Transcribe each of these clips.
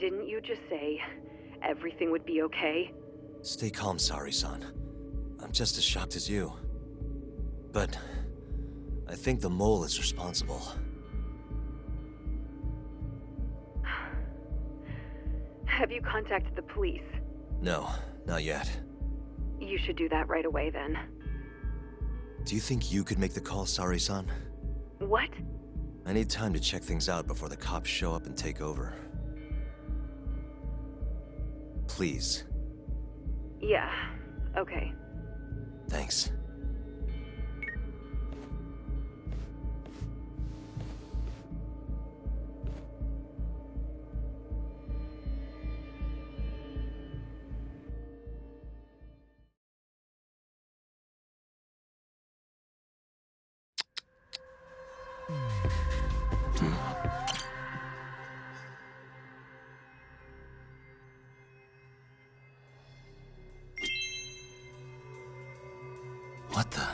Didn't you just say everything would be okay? Stay calm, Sari-san. I'm just as shocked as you. But I think the mole is responsible. Have you contacted the police? No, not yet. You should do that right away then. Do you think you could make the call, Sari-san? What? I need time to check things out before the cops show up and take over. Please. Yeah, okay. Thanks. What the?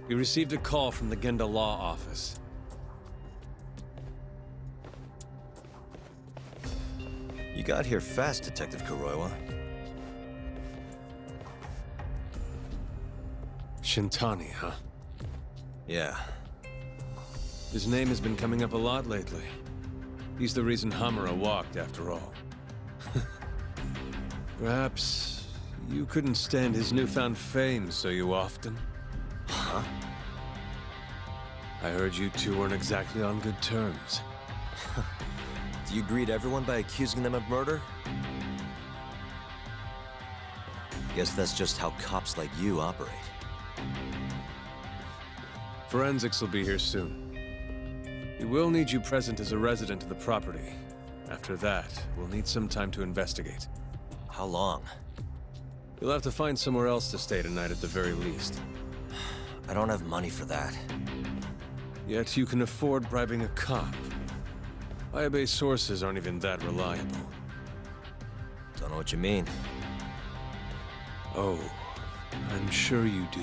We received a call from the Genda Law Office. You got here fast, Detective Kuroiwa. Shintani, huh? Yeah. His name has been coming up a lot lately. He's the reason Hamura walked, after all. Perhaps you couldn't stand his newfound fame so you often? Huh? I heard you two weren't exactly on good terms. Do you greet everyone by accusing them of murder? Guess that's just how cops like you operate. Forensics will be here soon. We will need you present as a resident of the property. After that, we'll need some time to investigate. How long? You'll have to find somewhere else to stay tonight at the very least. I don't have money for that. Yet you can afford bribing a cop. Ayabe's sources aren't even that reliable. Don't know what you mean. Oh, I'm sure you do.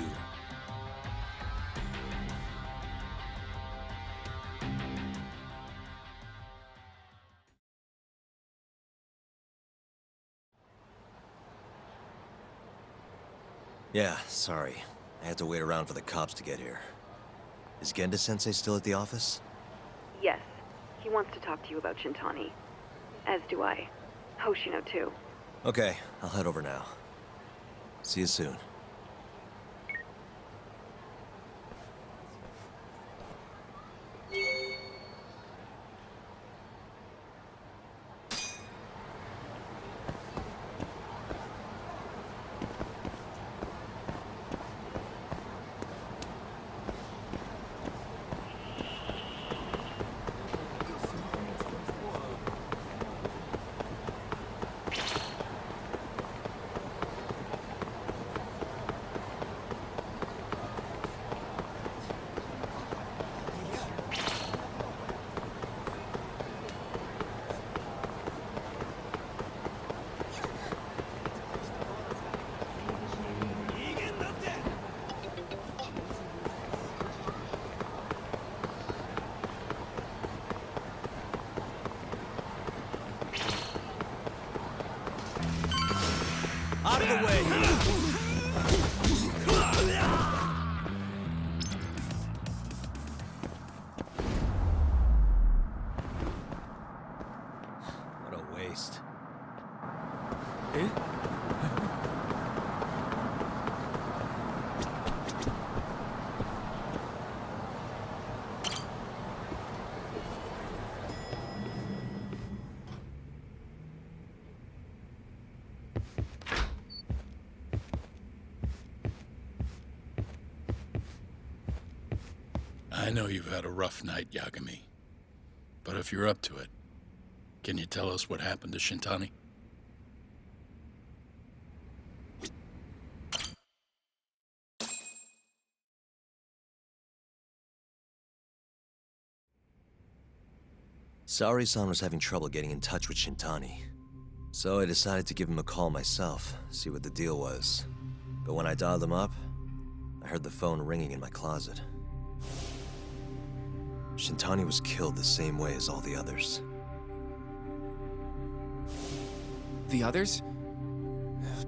Yeah, sorry. I had to wait around for the cops to get here. Is Genda-sensei still at the office? Yes. He wants to talk to you about Shintani. As do I. Hoshino too. Okay, I'll head over now. See you soon. Out of the way! What a waste. I know you've had a rough night, Yagami. But if you're up to it, can you tell us what happened to Shintani? Saori-san was having trouble getting in touch with Shintani. So I decided to give him a call myself, see what the deal was. But when I dialed him up, I heard the phone ringing in my closet. Shintani was killed the same way as all the others. The others?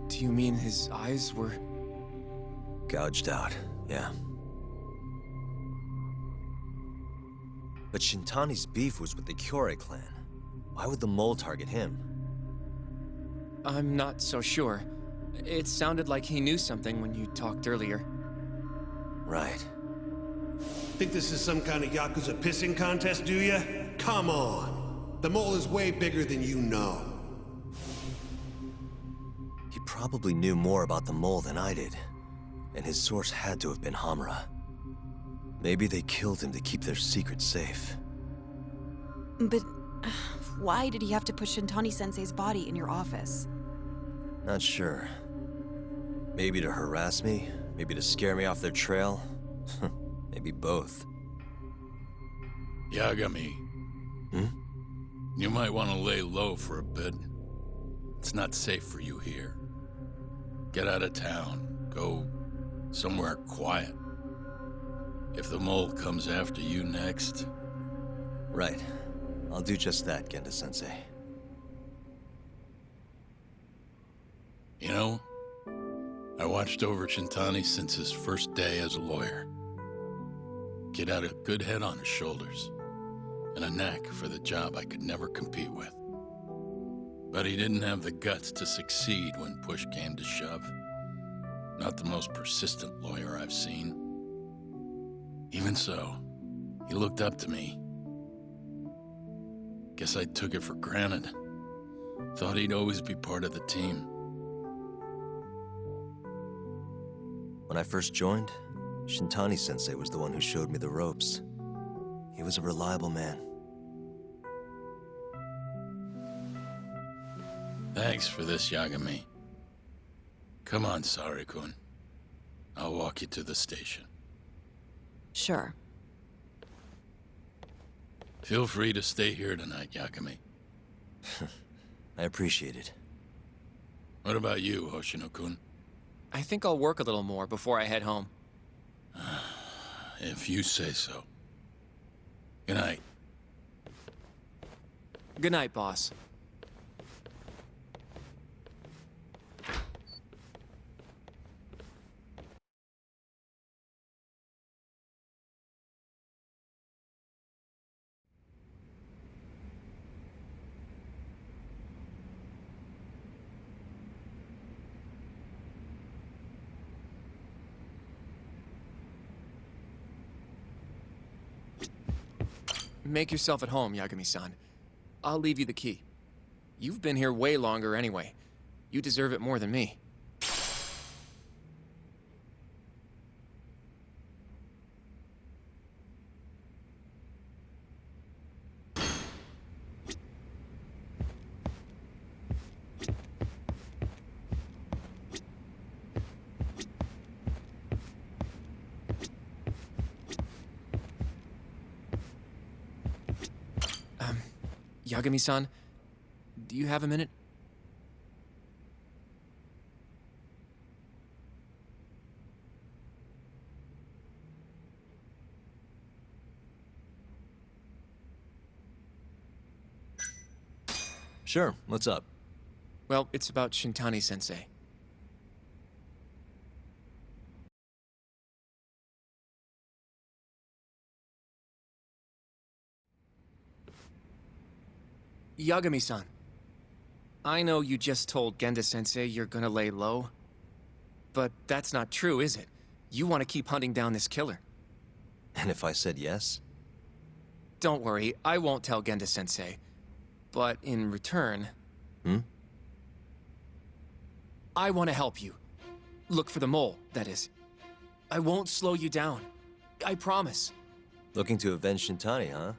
Do you mean his eyes were... Gouged out, yeah. But Shintani's beef was with the Kyorei clan. Why would the mole target him? I'm not so sure. It sounded like he knew something when you talked earlier. Right. Think this is some kind of Yakuza pissing contest, do ya? Come on! The mole is way bigger than you know. He probably knew more about the mole than I did. And his source had to have been Hamura. Maybe they killed him to keep their secret safe. But why did he have to put Shintani-sensei's body in your office? Not sure. Maybe to harass me? Maybe to scare me off their trail? Maybe both. Yagami. Hmm? You might want to lay low for a bit. It's not safe for you here. Get out of town. Go somewhere quiet. If the mole comes after you next... Right. I'll do just that, Genda-sensei. You know, I watched over Shintani since his first day as a lawyer. Kid had a good head on his shoulders, and a knack for the job I could never compete with. But he didn't have the guts to succeed when push came to shove. Not the most persistent lawyer I've seen. Even so, he looked up to me. Guess I took it for granted. Thought he'd always be part of the team. When I first joined, Shintani-sensei was the one who showed me the ropes. He was a reliable man. Thanks for this, Yagami. Come on, Sari-kun. I'll walk you to the station. Sure. Feel free to stay here tonight, Yagami. I appreciate it. What about you, Hoshino-kun? I think I'll work a little more before I head home. If you say so. Good night. Good night, boss. Make yourself at home, Yagami-san. I'll leave you the key. You've been here way longer anyway. You deserve it more than me. Yagami-san, do you have a minute? Sure, what's up? Well, it's about Shintani-sensei. Yagami-san, I know you just told Genda-sensei you're gonna lay low, but that's not true, is it? You want to keep hunting down this killer. And if I said yes? Don't worry, I won't tell Genda-sensei. But in return... I want to help you. Look for the mole, that is. I won't slow you down. I promise. Looking to avenge Shintani, huh?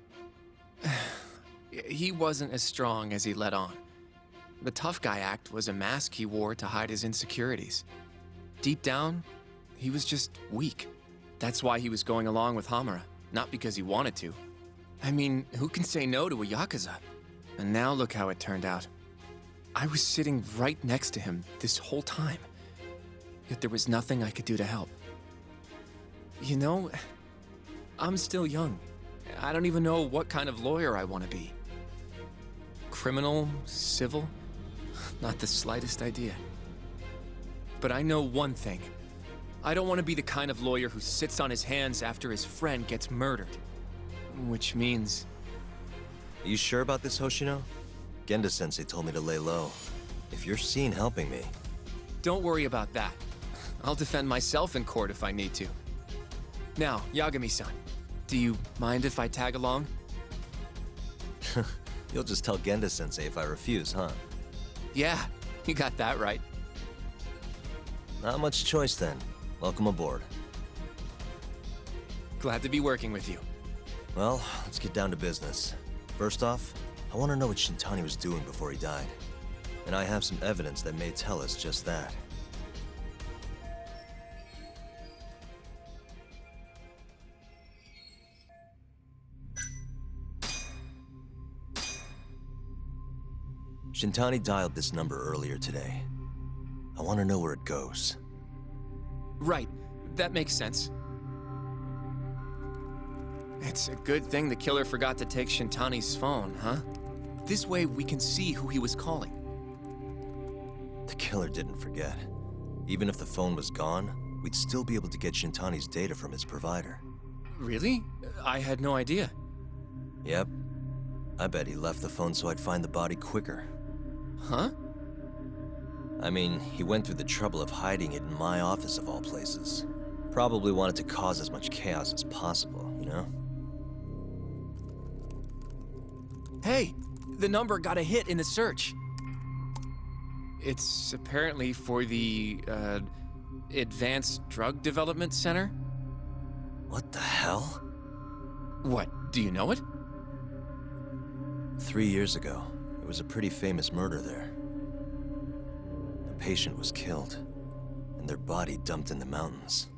He wasn't as strong as he let on. The tough guy act was a mask he wore to hide his insecurities. Deep down, he was just weak. That's why he was going along with Hamura, not because he wanted to. I mean, who can say no to a Yakuza? And now look how it turned out. I was sitting right next to him this whole time, yet there was nothing I could do to help. You know, I'm still young. I don't even know what kind of lawyer I want to be. Criminal? Civil? Not the slightest idea. But I know one thing. I don't want to be the kind of lawyer who sits on his hands after his friend gets murdered. Which means... Are you sure about this, Hoshino? Genda-sensei told me to lay low. If you're seen helping me... Don't worry about that. I'll defend myself in court if I need to. Now, Yagami-san, do you mind if I tag along? You'll just tell Genda-sensei if I refuse, huh? Yeah, you got that right. Not much choice then. Welcome aboard. Glad to be working with you. Well, let's get down to business. First off, I want to know what Shintani was doing before he died. And I have some evidence that may tell us just that. Shintani dialed this number earlier today. I want to know where it goes. Right, that makes sense. It's a good thing the killer forgot to take Shintani's phone, huh? This way we can see who he was calling. The killer didn't forget. Even if the phone was gone, we'd still be able to get Shintani's data from his provider. Really? I had no idea. Yep. I bet he left the phone so I'd find the body quicker. Huh? I mean, he went through the trouble of hiding it in my office of all places. Probably wanted to cause as much chaos as possible, you know? Hey, the number got a hit in the search. It's apparently for the, Advanced Drug Development Center? What the hell? What, do you know it? 3 years ago, there was a pretty famous murder there. A patient was killed, and their body dumped in the mountains.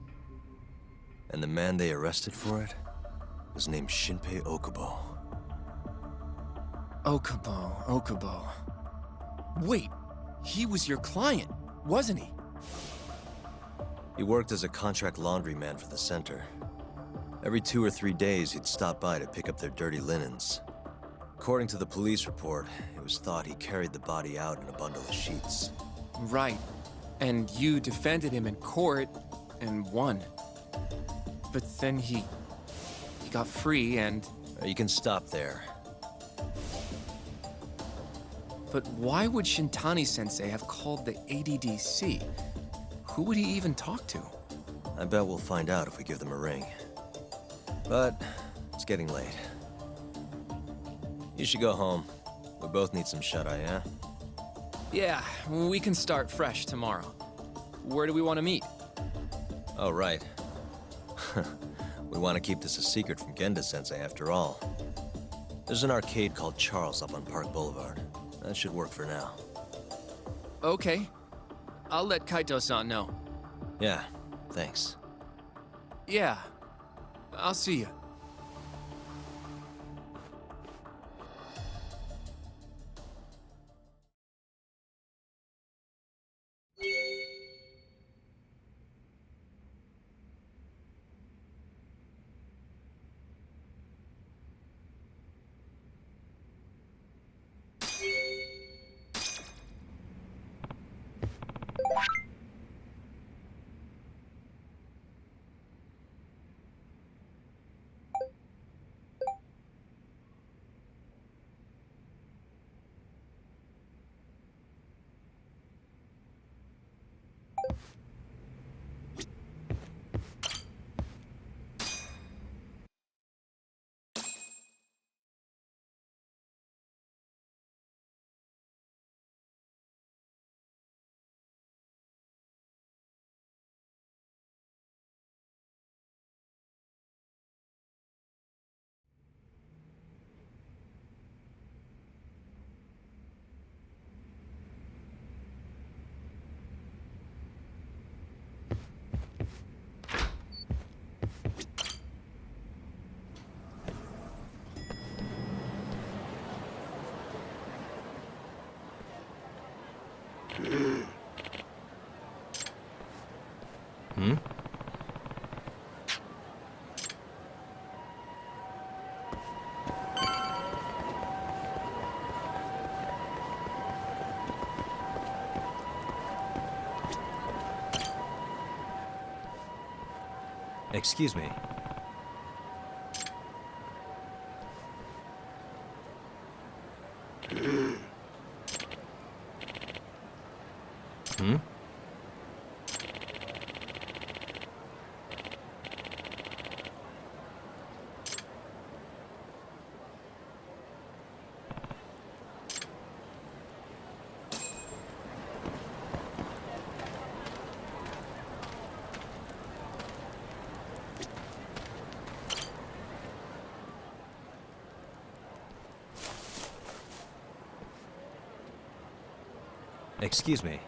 And the man they arrested for it was named Shinpei Okubo. Okubo. Wait, he was your client, wasn't he? He worked as a contract laundryman for the center. Every 2 or 3 days, he'd stop by to pick up their dirty linens. According to the police report, it was thought he carried the body out in a bundle of sheets. Right. And you defended him in court and won. But then he got free and... You can stop there. But why would Shintani-sensei have called the ADDC? Who would he even talk to? I bet we'll find out if we give them a ring. But it's getting late. You should go home. We both need some shut-eye, yeah? Yeah, we can start fresh tomorrow. Where do we want to meet? Oh, right. We want to keep this a secret from Genda-sensei after all. There's an arcade called Charles up on Park Boulevard. That should work for now. Okay. I'll let Kaito-san know. Yeah, thanks. Yeah. I'll see you. Hmm? Excuse me. Hmm? Excuse me.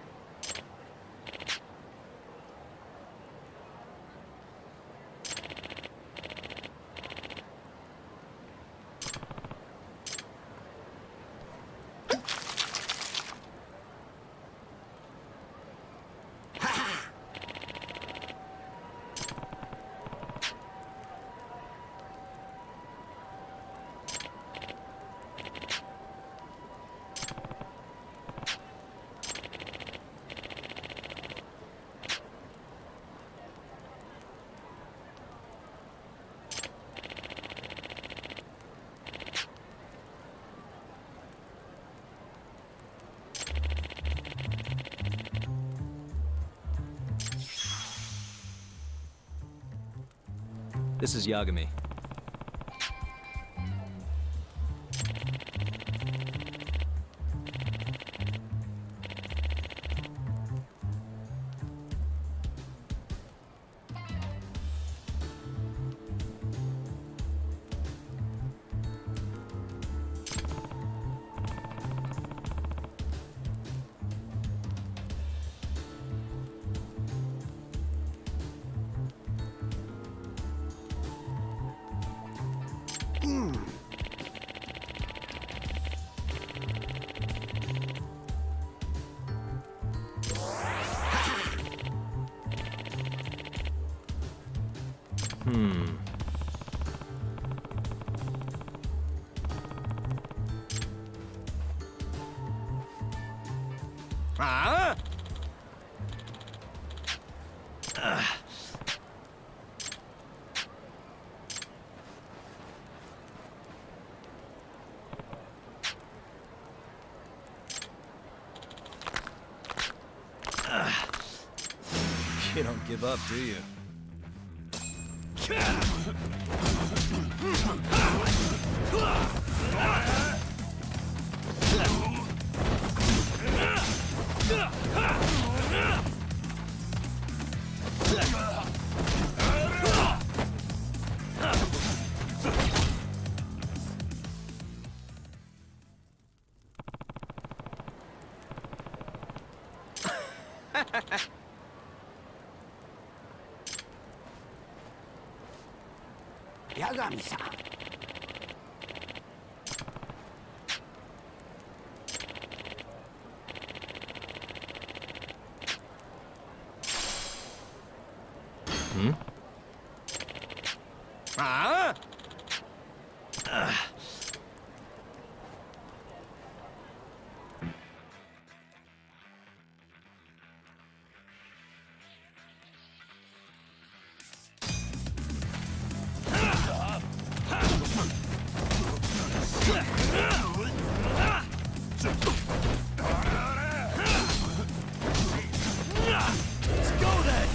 This is Yagami. Ah! You don't give up, do you? Yagami-san. Hmm? Ah? Let's go then!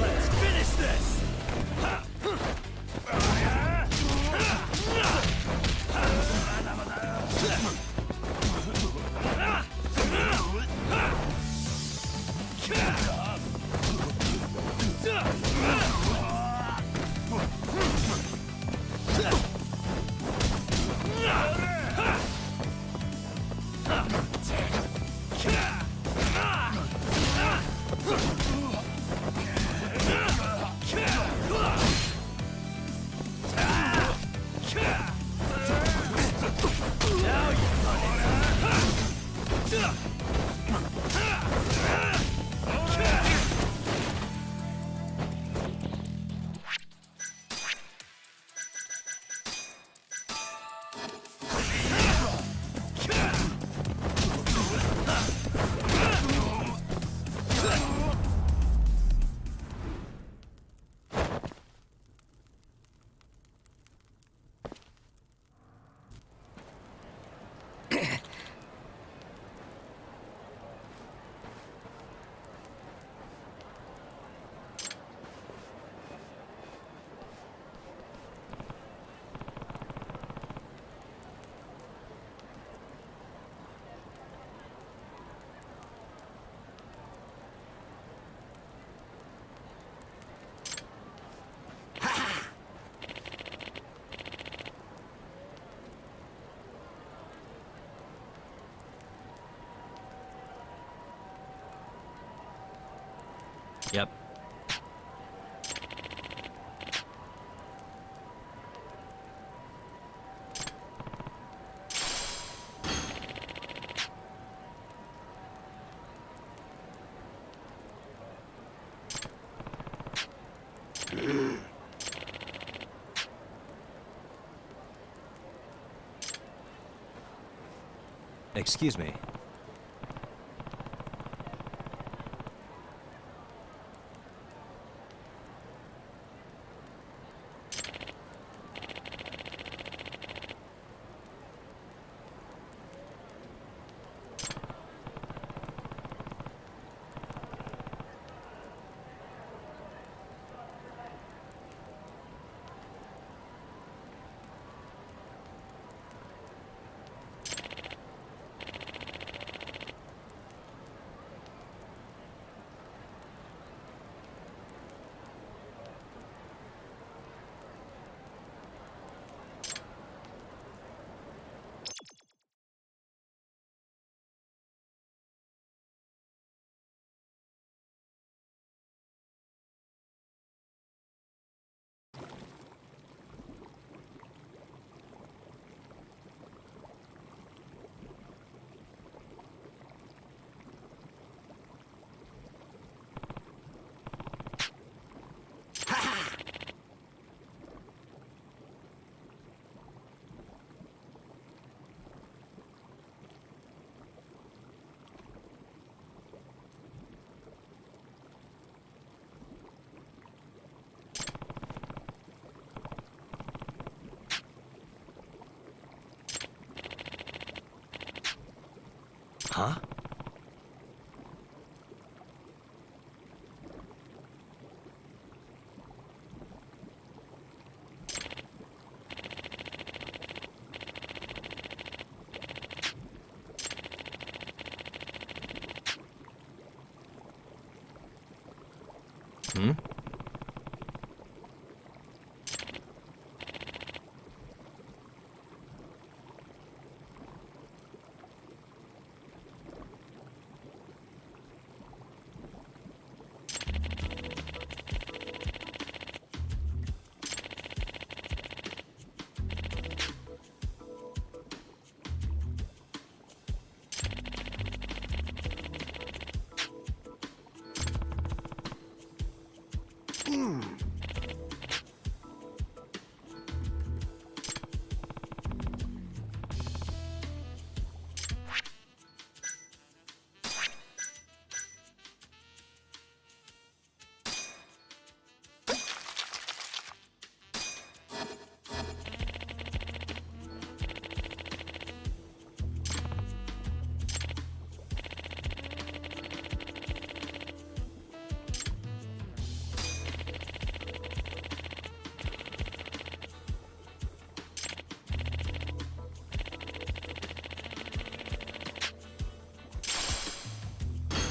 Let's finish this! Yep. Excuse me. Huh? Hmm?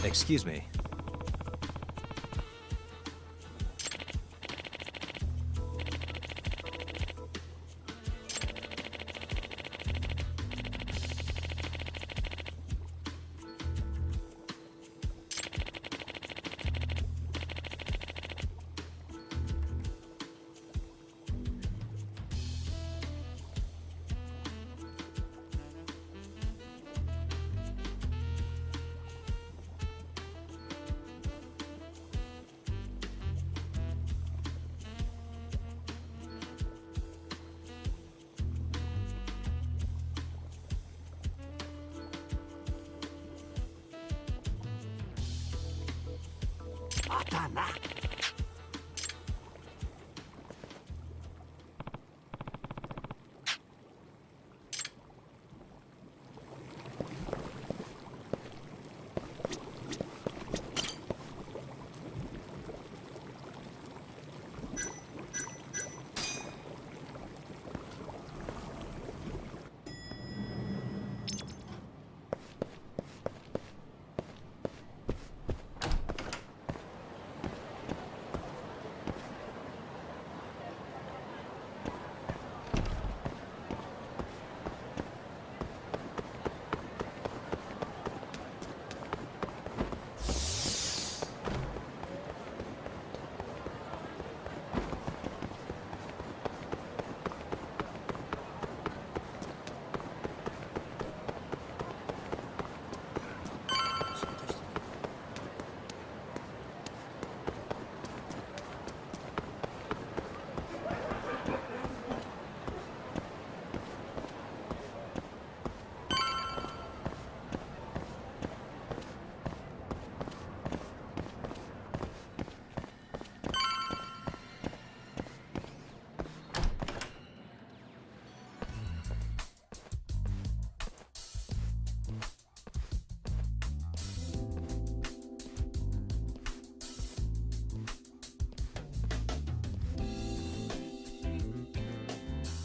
Excuse me.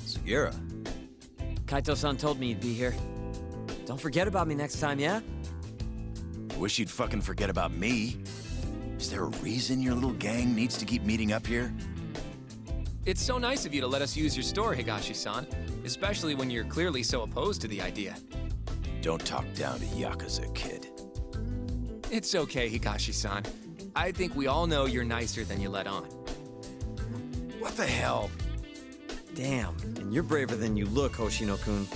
Sugiura. Kaito-san told me you'd be here. Don't forget about me next time, yeah? Wish you'd fucking forget about me. Is there a reason your little gang needs to keep meeting up here? It's so nice of you to let us use your store, Higashi-san. Especially when you're clearly so opposed to the idea. Don't talk down to Yakuza, kid. It's okay, Higashi-san. I think we all know you're nicer than you let on. What the hell? Damn, and you're braver than you look, Hoshino-kun.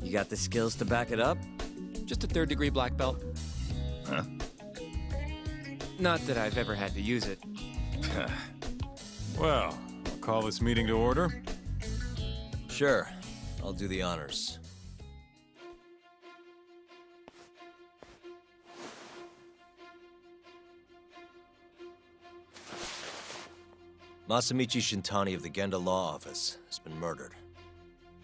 You got the skills to back it up? Just a third-degree black belt. Huh? Not that I've ever had to use it. Well, I'll call this meeting to order. Sure. I'll do the honors. Masamichi Shintani of the Genda Law Office has been murdered.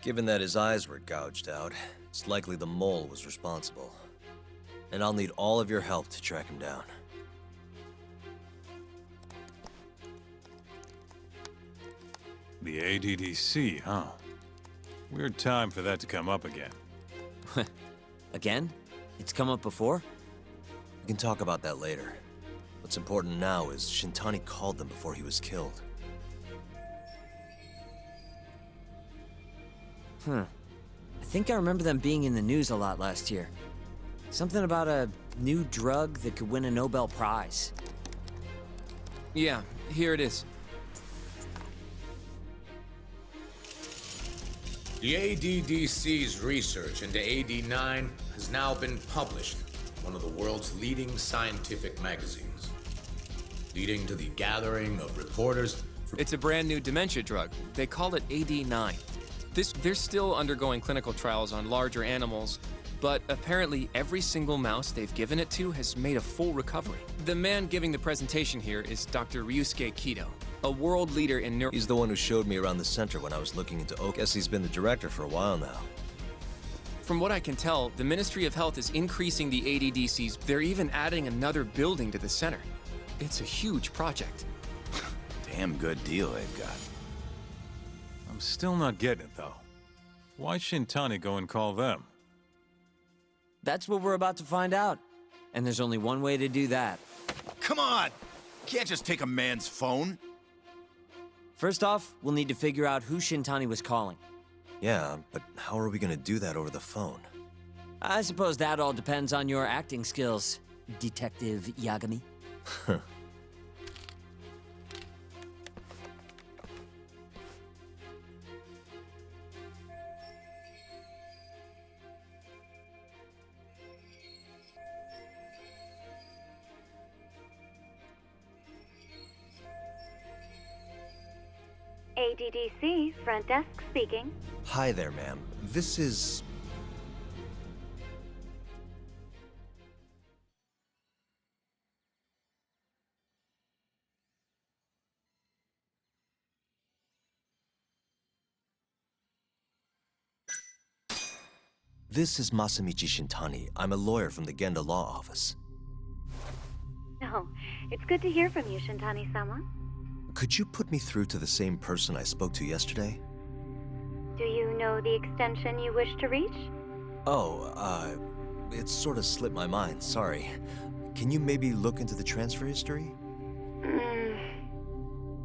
Given that his eyes were gouged out, it's likely the mole was responsible. And I'll need all of your help to track him down. The ADDC, huh? Weird time for that to come up again. Again? It's come up before? We can talk about that later. What's important now is Shintani called them before he was killed. I think I remember them being in the news a lot last year. Something about a new drug that could win a Nobel Prize. Yeah, here it is. The ADDC's research into AD9 has now been published in one of the world's leading scientific magazines, leading to the gathering of reporters. It's a brand new dementia drug. They call it AD9. They're still undergoing clinical trials on larger animals, but apparently every single mouse they've given it to has made a full recovery. The man giving the presentation here is Dr. Ryusuke Kido, a world leader in neuro— He's the one who showed me around the center when I was looking into Oak. Guess he's been the director for a while now. From what I can tell, the Ministry of Health is increasing the ADDCs. They're even adding another building to the center. It's a huge project. Damn good deal they've got. I'm still not getting it, though. Why Shintani go and call them? That's what we're about to find out. And there's only one way to do that. Come on! Can't just take a man's phone. First off, we'll need to figure out who Shintani was calling. Yeah, but how are we gonna do that over the phone? I suppose that all depends on your acting skills, Detective Yagami. ADDC, front desk speaking. Hi there, ma'am. This is... This is Masamichi Shintani. I'm a lawyer from the Genda Law Office. Oh, it's good to hear from you, Shintani-sama. Could you put me through to the same person I spoke to yesterday? Do you know the extension you wish to reach? Oh, it sort of slipped my mind, sorry. Can you maybe look into the transfer history?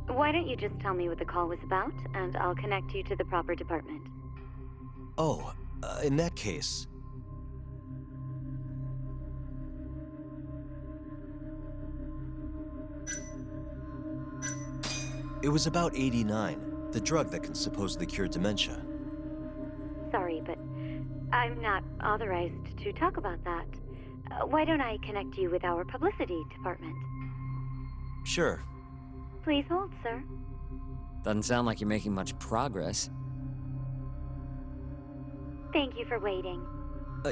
Why don't you just tell me what the call was about, and I'll connect you to the proper department. Oh, in that case... It was about 89, the drug that can supposedly cure dementia. Sorry, but I'm not authorized to talk about that. Why don't I connect you with our publicity department? Sure. Please hold, sir. Doesn't sound like you're making much progress. Thank you for waiting.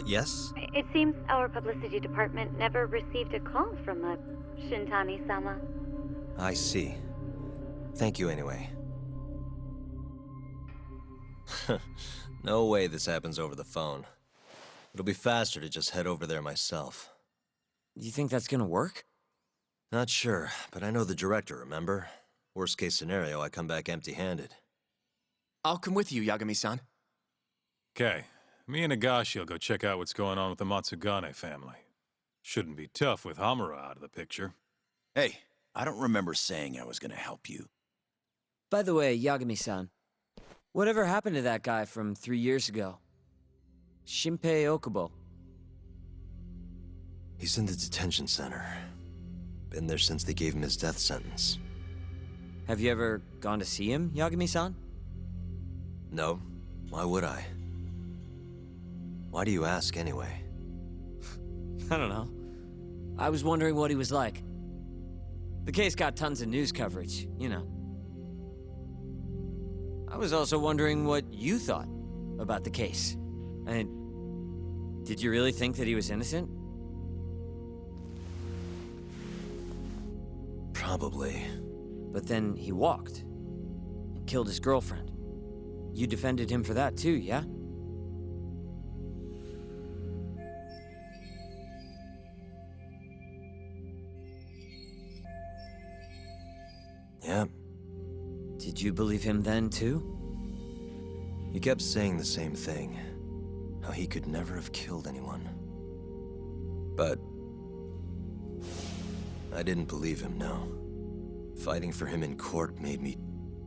Yes? It seems our publicity department never received a call from a Shintani-sama. I see. Thank you anyway. No way this happens over the phone. It'll be faster to just head over there myself. You think that's gonna work? Not sure, but I know the director, remember? Worst case scenario, I come back empty-handed. I'll come with you, Yagami-san. Okay, me and Nagashi will go check out what's going on with the Matsugane family. Shouldn't be tough with Hamura out of the picture. Hey, I don't remember saying I was gonna help you. By the way, Yagami-san, whatever happened to that guy from 3 years ago? Shinpei Okubo. He's in the detention center. Been there since they gave him his death sentence. Have you ever gone to see him, Yagami-san? No. Why would I? Why do you ask, anyway? I don't know. I was wondering what he was like. The case got tons of news coverage, you know. I was also wondering what you thought about the case. Did you really think that he was innocent? Probably. But then he walked and killed his girlfriend. You defended him for that too, yeah? Yep. Did you believe him then, too? He kept saying the same thing. How he could never have killed anyone. But I didn't believe him, no. Fighting for him in court made me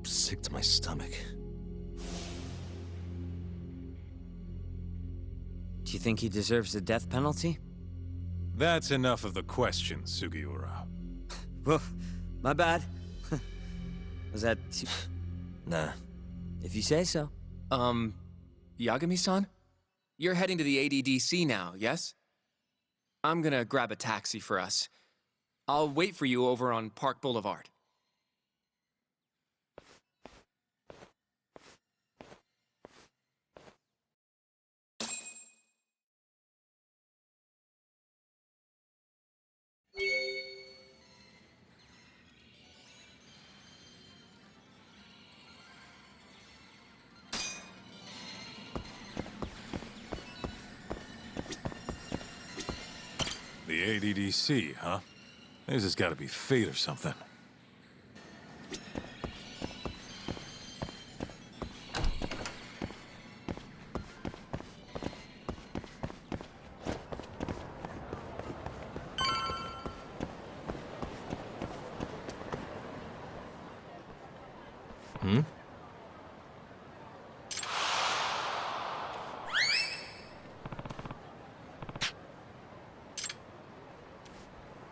sick to my stomach. Do you think he deserves the death penalty? That's enough of the question, Sugiura. Well, my bad. Was that too... Nah. If you say so. Yagami-san? You're heading to the ADDC now, yes? I'm gonna grab a taxi for us. I'll wait for you over on Park Boulevard. The ADDC, huh? This has got to be fate or something. Hmm?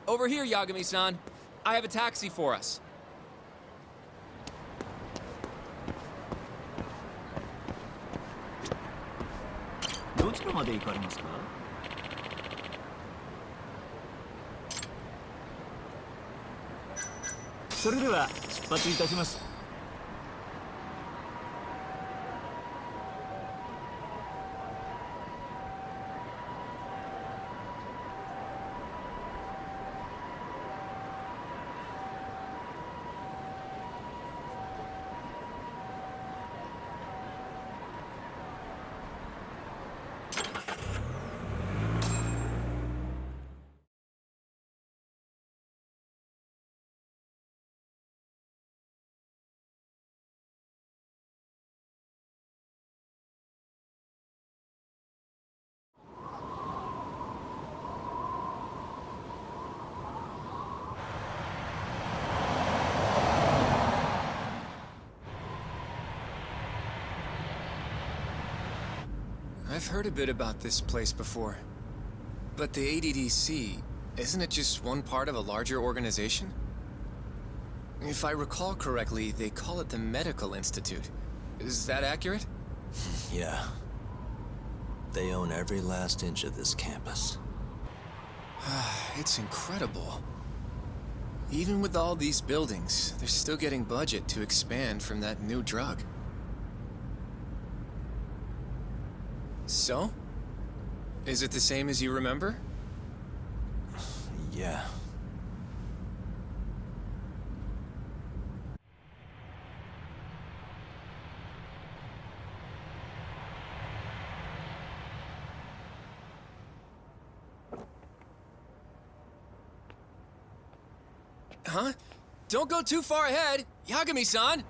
Over here, Yagami-san. I have a taxi for us. I've heard a bit about this place before. But the ADDC, isn't it just one part of a larger organization? If I recall correctly, they call it the Medical Institute. Is that accurate? Yeah. They own every last inch of this campus. It's incredible. Even with all these buildings, they're still getting budget to expand from that new drug. So? Is it the same as you remember? Yeah. Huh? Don't go too far ahead, Yagami-san!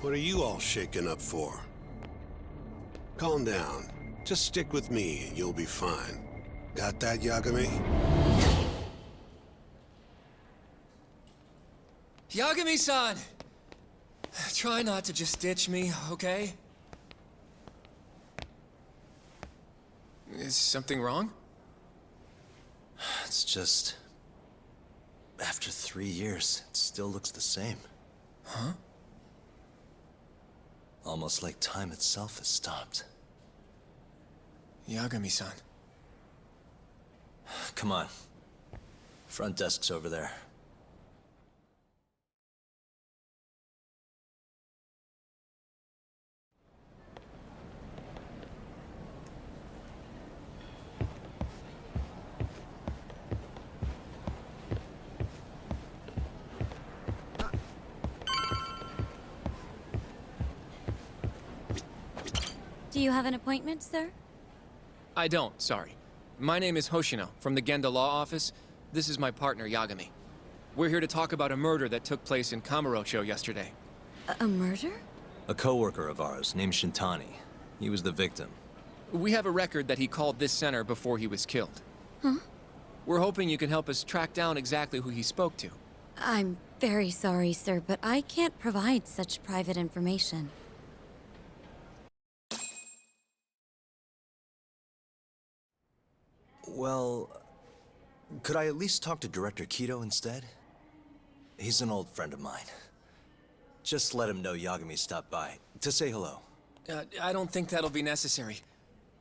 What are you all shaken up for? Calm down. Just stick with me and you'll be fine. Got that, Yagami? Yagami-san! Try not to just ditch me, okay? Is something wrong? It's just... After 3 years, it still looks the same. Huh? Almost like time itself has stopped. Yagami-san. Come on. Front desk's over there. Do you have an appointment, sir? I don't, sorry. My name is Hoshino, from the Genda Law Office. This is my partner, Yagami. We're here to talk about a murder that took place in Kamurocho yesterday. A murder? A coworker of ours named Shintani. He was the victim. We have a record that he called this center before he was killed. Huh? We're hoping you can help us track down exactly who he spoke to. I'm very sorry, sir, but I can't provide such private information. Well, could I at least talk to Director Kido instead? He's an old friend of mine. Just let him know Yagami stopped by, to say hello. I don't think that'll be necessary.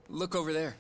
Look over there.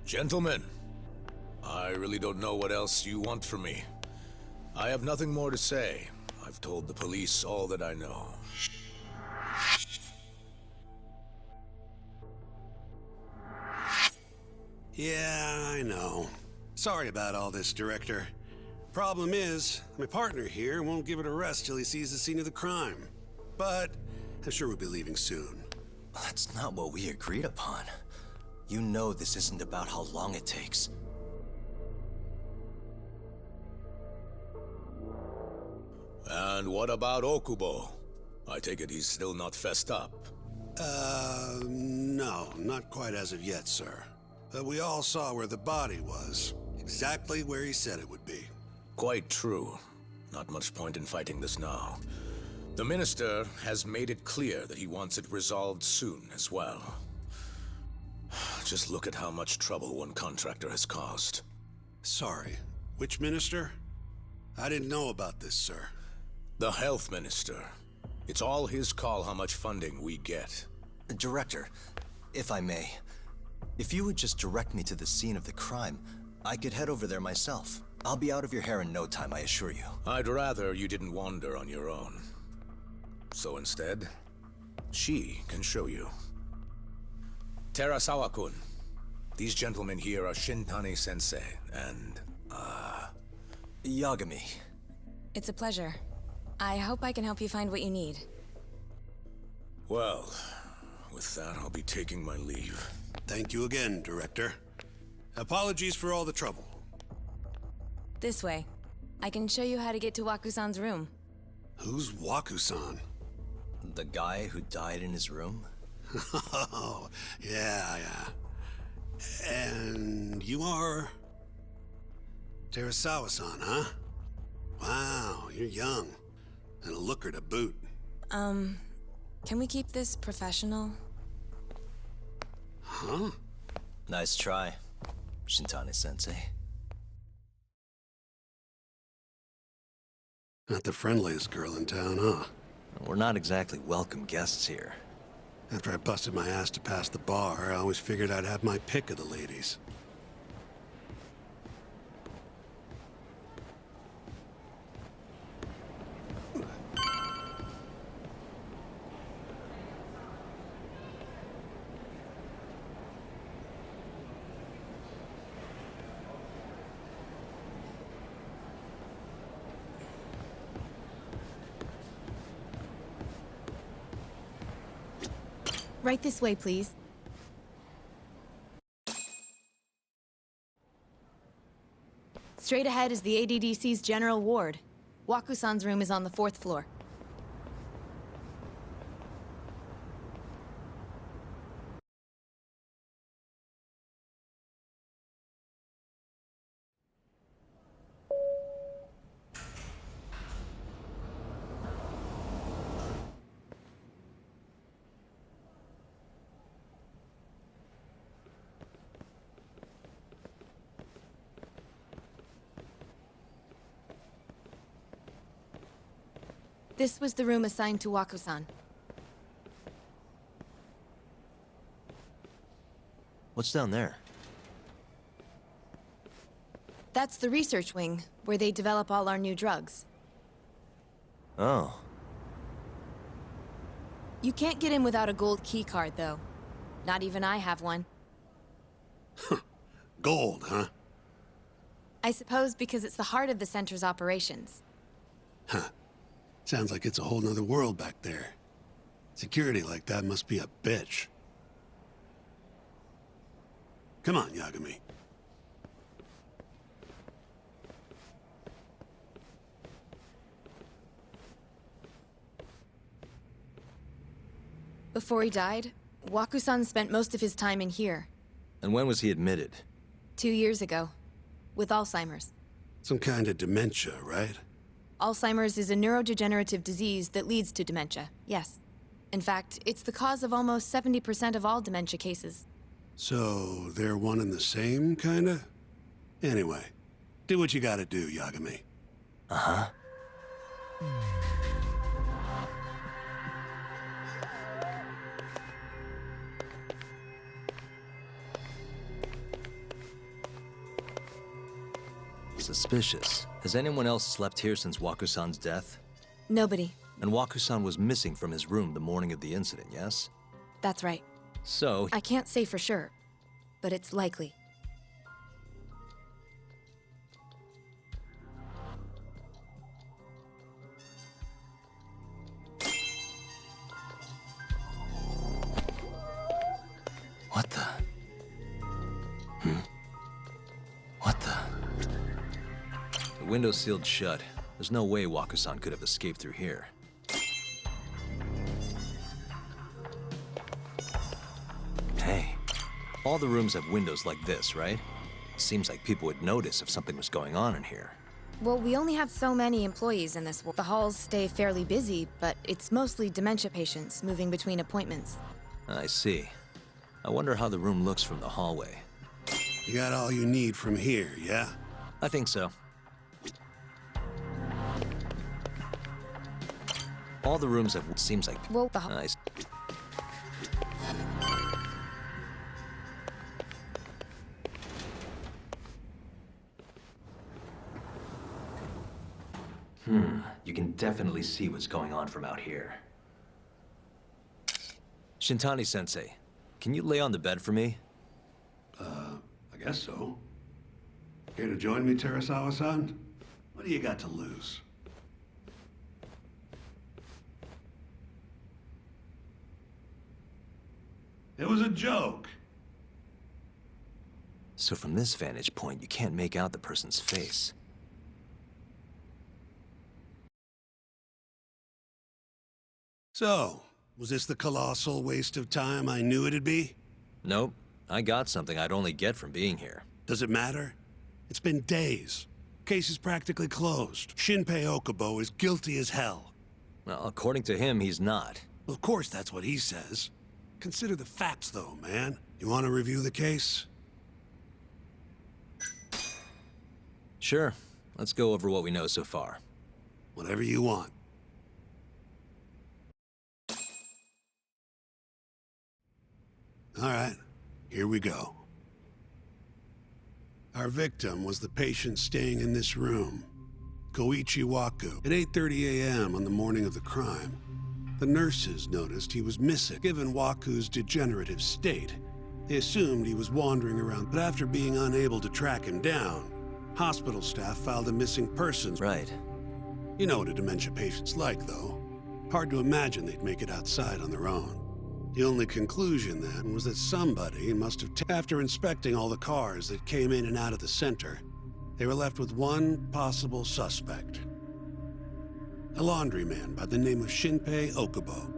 Gentlemen, I really don't know what else you want from me. I have nothing more to say. I've told the police all that I know. Yeah, I know. Sorry about all this, Director. Problem is, my partner here won't give it a rest till he sees the scene of the crime. But I'm sure we'll be leaving soon. That's not what we agreed upon. You know this isn't about how long it takes. And what about Okubo? I take it he's still not fessed up. No, not quite as of yet, sir. But we all saw where the body was. Exactly where he said it would be. Quite true. Not much point in fighting this now. The Minister has made it clear that he wants it resolved soon as well. Just look at how much trouble one contractor has caused. Sorry, which minister? I didn't know about this, sir. The Health Minister. It's all his call how much funding we get. Director, if I may, if you would just direct me to the scene of the crime, I could head over there myself. I'll be out of your hair in no time, I assure you. I'd rather you didn't wander on your own. So instead, she can show you. Terasawa-kun, these gentlemen here are Shintani-sensei and, Yagami. It's a pleasure. I hope I can help you find what you need. Well, with that, I'll be taking my leave. Thank you again, Director. Apologies for all the trouble. This way. I can show you how to get to Waku-san's room. Who's Waku-san? The guy who died in his room? Oh, yeah. And you are... Terasawa-san, huh? Wow, you're young. And a looker to boot. Can we keep this professional? Huh? Nice try, Shintani-sensei. Not the friendliest girl in town, huh? We're not exactly welcome guests here. After I busted my ass to pass the bar, I always figured I'd have my pick of the ladies. Right this way, please. Straight ahead is the ADDC's general ward. Waku-san's room is on the 4th floor. This was the room assigned to Waku-san. What's down there? That's the research wing, where they develop all our new drugs. Oh. You can't get in without a gold key card, though. Not even I have one. Gold, huh? I suppose because it's the heart of the center's operations. Huh. Sounds like it's a whole nother world back there. Security like that must be a bitch. Come on, Yagami. Before he died, Waku-san spent most of his time in here. And when was he admitted? 2 years ago, with Alzheimer's. Some kind of dementia, right? Alzheimer's is a neurodegenerative disease that leads to dementia, yes. In fact, it's the cause of almost 70% of all dementia cases. So, they're one and the same, kinda? Anyway, do what you gotta do, Yagami. Uh-huh. Suspicious. Has anyone else slept here since Waku-san's death? Nobody. And Waku-san was missing from his room the morning of the incident, yes? That's right. So... I can't say for sure, but it's likely. What the? What the? The window's sealed shut. There's no way Waku-san could have escaped through here. Hey, all the rooms have windows like this, right? Seems like people would notice if something was going on in here. Well, we only have so many employees in this. The halls stay fairly busy, but it's mostly dementia patients moving between appointments. I see. I wonder how the room looks from the hallway. You got all you need from here, yeah? I think so. All the rooms have... seems like... Well, You can definitely see what's going on from out here. Shintani-sensei, can you lay on the bed for me? I guess so. Care to join me, Terasawa-san? What do you got to lose? It was a joke. So from this vantage point, you can't make out the person's face. So, was this the colossal waste of time I knew it'd be? Nope. I got something I'd only get from being here. Does it matter? It's been days. Case is practically closed. Shinpei Okubo is guilty as hell. Well, according to him, he's not. Well, of course that's what he says. Consider the facts, though, man. You want to review the case? Sure. Let's go over what we know so far. Whatever you want. All right, here we go. Our victim was the patient staying in this room, Koichi Waku. At 8:30 a.m. on the morning of the crime, the nurses noticed he was missing. Given Waku's degenerative state, they assumed he was wandering around, but after being unable to track him down, hospital staff filed a missing persons. Right. You know what a dementia patient's like, though. Hard to imagine they'd make it outside on their own. The only conclusion then was that somebody must have after inspecting all the cars that came in and out of the center, they were left with one possible suspect. A laundryman by the name of Shinpei Okubo.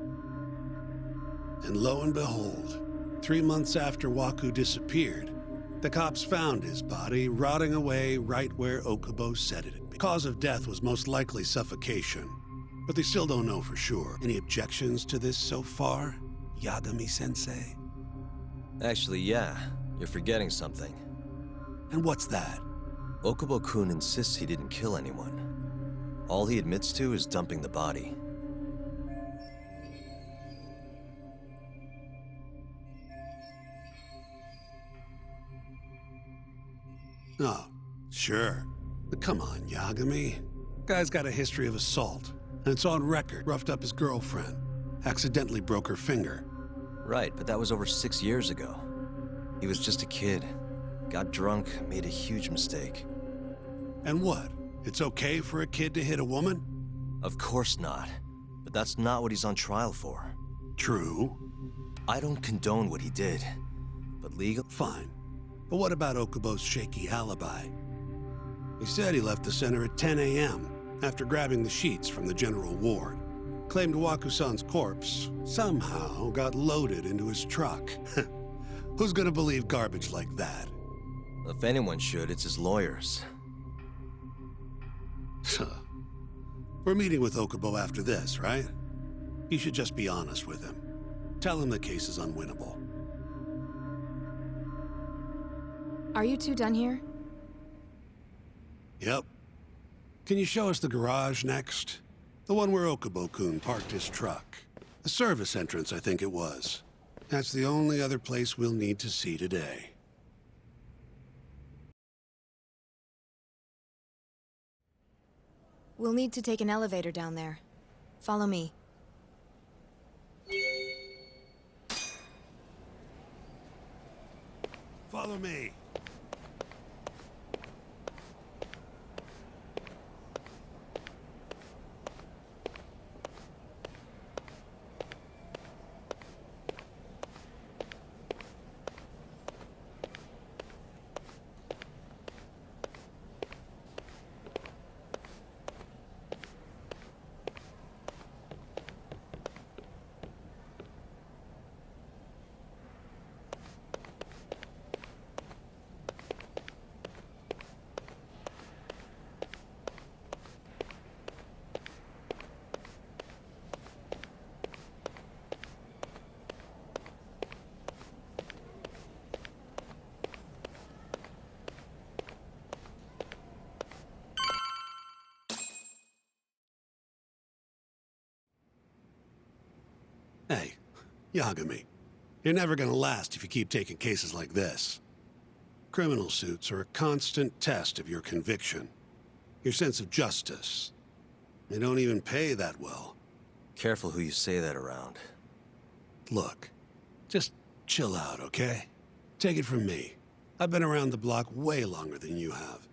And lo and behold, 3 months after Waku disappeared, the cops found his body rotting away right where Okubo said it. The cause of death was most likely suffocation, but they still don't know for sure. Any objections to this so far? Yagami-sensei? Actually, yeah. You're forgetting something. And what's that? Okubo-kun insists he didn't kill anyone. All he admits to is dumping the body. Oh, sure. But come on, Yagami. Guy's got a history of assault, and it's on record. Roughed up his girlfriend. Accidentally broke her finger. Right, but that was over 6 years ago. He was just a kid. Got drunk, made a huge mistake. And what? It's okay for a kid to hit a woman? Of course not. But that's not what he's on trial for. True. I don't condone what he did. But legal? Fine. But what about Okubo's shaky alibi? He said he left the center at 10 a.m. after grabbing the sheets from the general ward. Claimed Wakusan's corpse somehow got loaded into his truck. Who's gonna believe garbage like that? If anyone should, it's his lawyers. We're meeting with Okubo after this, right? You should just be honest with him. Tell him the case is unwinnable. Are you two done here? Yep. Can you show us the garage next? The one where Okubo-kun parked his truck. The service entrance, I think it was. That's the only other place we'll need to see today. We'll need to take an elevator down there. Follow me. Follow me. Hey, Yagami. You're never gonna last if you keep taking cases like this. Criminal suits are a constant test of your conviction, your sense of justice. They don't even pay that well. Careful who you say that around. Look, just chill out, okay? Take it from me. I've been around the block way longer than you have.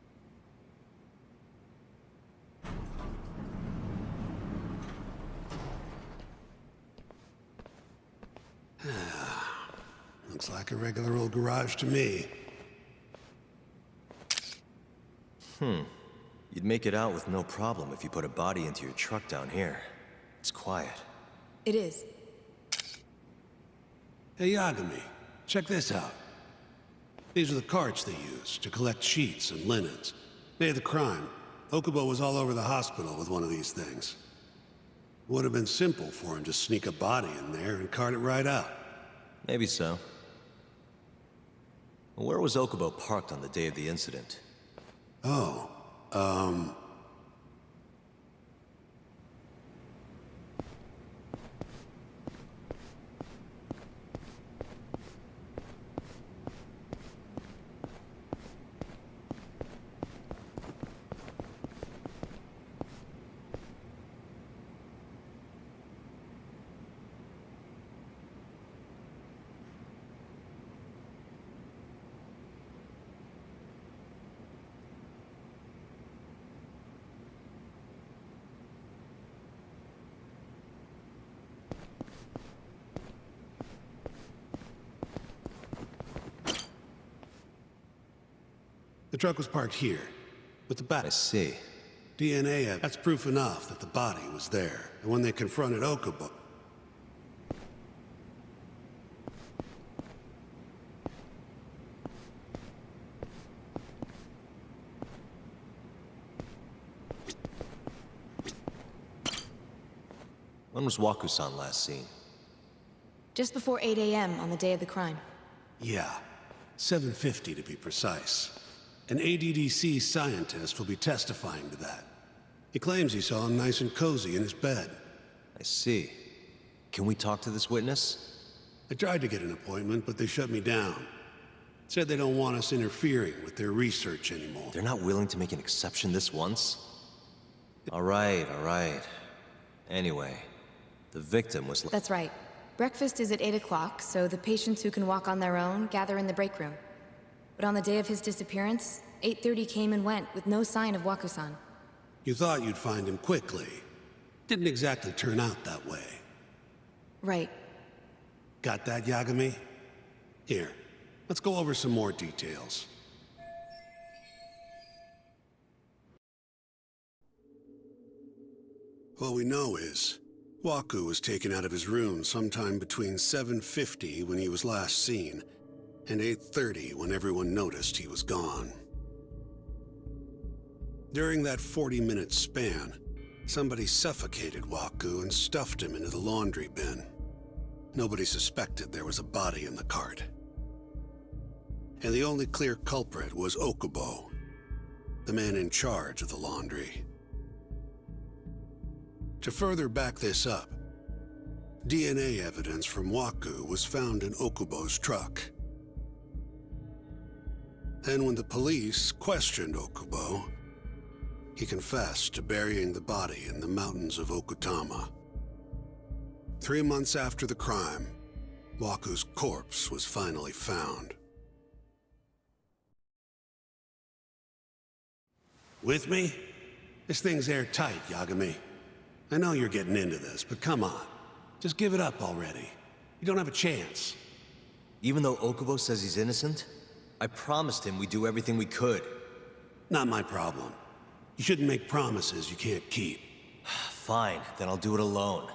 Looks like a regular old garage to me. You'd make it out with no problem if you put a body into your truck down here. It's quiet. It is. Hey, Yagami, check this out. These are the carts they use to collect sheets and linens. Day of the crime, Okubo was all over the hospital with one of these things. Would have been simple for him to sneak a body in there and cart it right out. Maybe so. Where was Okubo parked on the day of the incident? Oh, the truck was parked here, with the bat. I see. DNA, that's proof enough that the body was there. And when they confronted Okubo... When was Waku-san last seen? Just before 8 a.m. on the day of the crime. Yeah, 7:50 to be precise. An ADDC scientist will be testifying to that. He claims he saw him nice and cozy in his bed. I see. Can we talk to this witness? I tried to get an appointment, but they shut me down. Said they don't want us interfering with their research anymore. They're not willing to make an exception this once? All right, all right. Anyway, the victim was... That's right. Breakfast is at 8 o'clock, so the patients who can walk on their own gather in the break room. But on the day of his disappearance, 8:30 came and went with no sign of Waku-san. You thought you'd find him quickly. Didn't exactly turn out that way. Right. Got that, Yagami? Here, let's go over some more details. What we know is, Waku was taken out of his room sometime between 7:50 when he was last seen, and 8:30 when everyone noticed he was gone. During that 40-minute span, somebody suffocated Waku and stuffed him into the laundry bin. Nobody suspected there was a body in the cart. And the only clear culprit was Okubo, the man in charge of the laundry. To further back this up, DNA evidence from Waku was found in Okubo's truck. Then when the police questioned Okubo, he confessed to burying the body in the mountains of Okutama. 3 months after the crime, Waku's corpse was finally found. With me? This thing's airtight, Yagami. I know you're getting into this, but come on. Just give it up already. You don't have a chance. Even though Okubo says he's innocent, I promised him we'd do everything we could. Not my problem. You shouldn't make promises you can't keep. Fine, then I'll do it alone.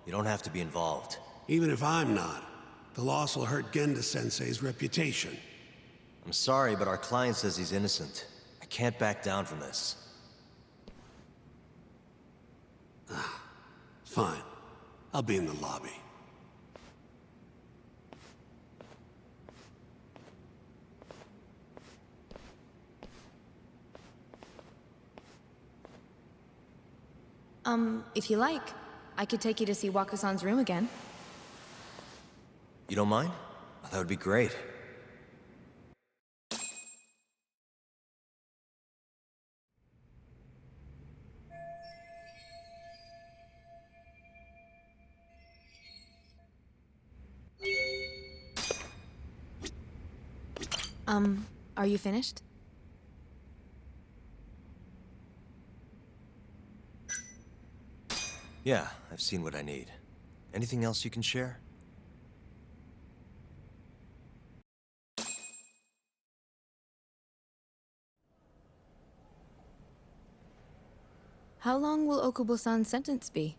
You don't have to be involved. Even if I'm not, the loss will hurt Genda-sensei's reputation. I'm sorry, but our client says he's innocent. I can't back down from this. Fine. I'll be in the lobby. If you like, I could take you to see Waku-san's room again. You don't mind? That would be great. Are you finished? Yeah, I've seen what I need. Anything else you can share? How long will Okubo-san's sentence be?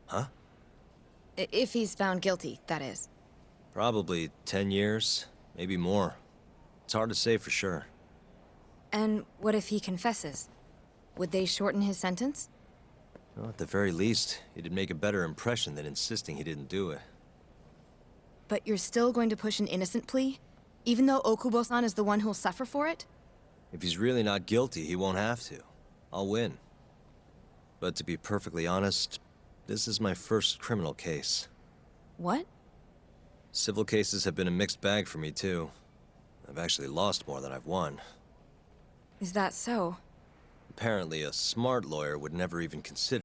Huh? If he's found guilty, that is. Probably 10 years, maybe more. It's hard to say for sure. And what if he confesses? Would they shorten his sentence? Well, at the very least, it'd make a better impression than insisting he didn't do it. But you're still going to push an innocent plea? Even though Okubo-san is the one who'll suffer for it? If he's really not guilty, he won't have to. I'll win. But to be perfectly honest, this is my first criminal case. What? Civil cases have been a mixed bag for me, too. I've actually lost more than I've won. Is that so? Apparently, a smart lawyer would never even consider